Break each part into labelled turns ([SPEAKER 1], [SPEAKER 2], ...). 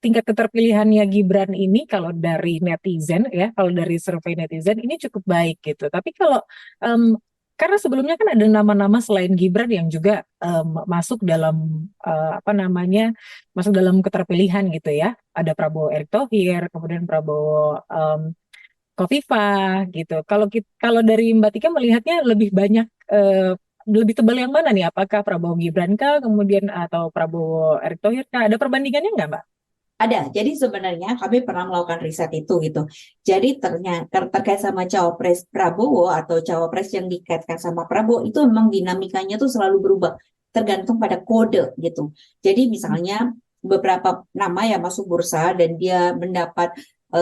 [SPEAKER 1] tingkat keterpilihannya Gibran ini kalau dari netizen ya, kalau dari survei netizen ini cukup baik gitu. Tapi kalau em, karena sebelumnya kan ada nama-nama selain Gibran yang juga masuk dalam apa namanya, masuk dalam keterpilihan gitu ya. Ada Prabowo Erick Thohir, kemudian Prabowo Kofifa gitu. Kalau dari Mbak Tika melihatnya lebih banyak lebih tebal yang mana nih? Apakah Prabowo Gibran kah, kemudian atau Prabowo Erick Thohir kah? Ada perbandingannya nggak, Mbak?
[SPEAKER 2] Ada. Jadi sebenarnya kami pernah melakukan riset itu gitu. Jadi ternyata terkait sama cawapres Prabowo atau cawapres yang dikaitkan sama Prabowo itu memang dinamikanya tuh selalu berubah tergantung pada kode gitu. Jadi misalnya beberapa nama yang masuk bursa dan dia mendapat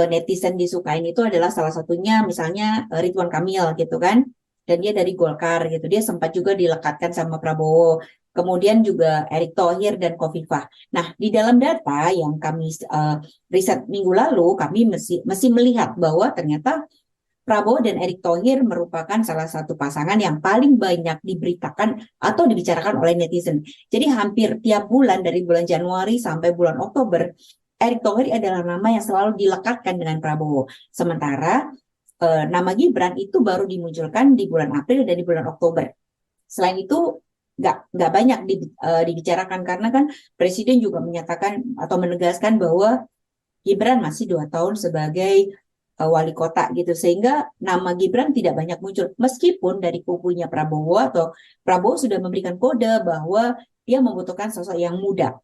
[SPEAKER 2] netizen disukain itu adalah salah satunya misalnya Ridwan Kamil gitu kan. Dan dia dari Golkar gitu. Dia sempat juga dilekatkan sama Prabowo. Kemudian juga Erick Thohir dan Khofifah. Nah, di dalam data yang kami riset minggu lalu, kami mesti melihat bahwa ternyata Prabowo dan Erick Thohir merupakan salah satu pasangan yang paling banyak diberitakan atau dibicarakan oleh netizen. Jadi hampir tiap bulan dari bulan Januari sampai bulan Oktober, Erick Thohir adalah nama yang selalu dilekatkan dengan Prabowo. Sementara nama Gibran itu baru dimunculkan di bulan April dan di bulan Oktober. Selain itu nggak banyak dibicarakan karena kan Presiden juga menyatakan atau menegaskan bahwa Gibran masih 2 tahun sebagai wali kota gitu sehingga nama Gibran tidak banyak muncul meskipun dari kubunya Prabowo atau Prabowo sudah memberikan kode bahwa dia membutuhkan sosok yang muda.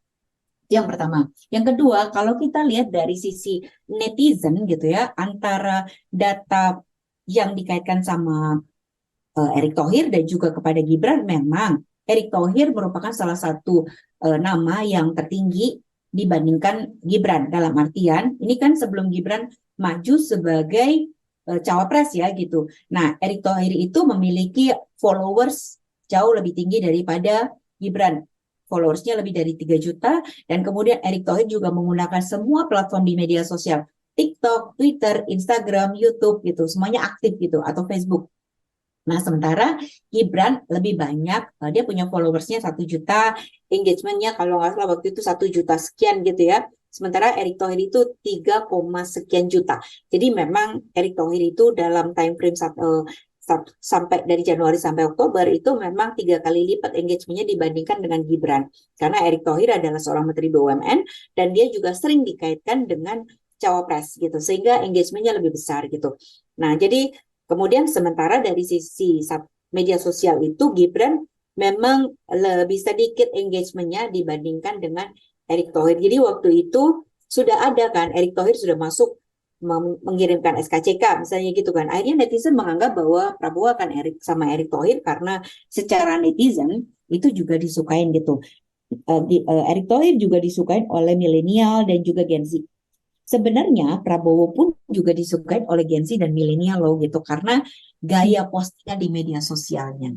[SPEAKER 2] Itu yang pertama. Yang kedua, kalau kita lihat dari sisi netizen gitu ya, antara data yang dikaitkan sama Erick Thohir dan juga kepada Gibran, memang Erick Thohir merupakan salah satu nama yang tertinggi dibandingkan Gibran. Dalam artian, ini kan sebelum Gibran maju sebagai cawapres ya gitu. Nah, Erick Thohir itu memiliki followers jauh lebih tinggi daripada Gibran. Followersnya lebih dari 3 juta dan kemudian Erick Thohir juga menggunakan semua platform di media sosial. TikTok, Twitter, Instagram, YouTube gitu, semuanya aktif gitu atau Facebook. Nah, sementara Gibran lebih banyak, dia punya followersnya 1 juta, engagementnya kalau nggak salah waktu itu 1 juta sekian gitu ya. Sementara Erick Thohir itu 3, sekian juta. Jadi memang Erick Thohir itu dalam time frame sampai dari Januari sampai Oktober itu memang 3 kali lipat engagementnya dibandingkan dengan Gibran. Karena Erick Thohir adalah seorang Menteri BUMN dan dia juga sering dikaitkan dengan cawapres gitu, sehingga engagementnya lebih besar gitu. Nah, jadi kemudian sementara dari sisi media sosial itu Gibran memang lebih sedikit engagementnya dibandingkan dengan Erick Thohir. Jadi waktu itu sudah ada kan Erick Thohir sudah masuk mengirimkan SKCK misalnya gitu kan. Akhirnya netizen menganggap bahwa Prabowo akan Erick Thohir karena secara netizen itu juga disukain gitu. Erick Thohir juga disukain oleh milenial dan juga Gen Z. Sebenarnya Prabowo pun juga disukai oleh Gen Z dan milenial loh gitu karena gaya postingnya di media sosialnya.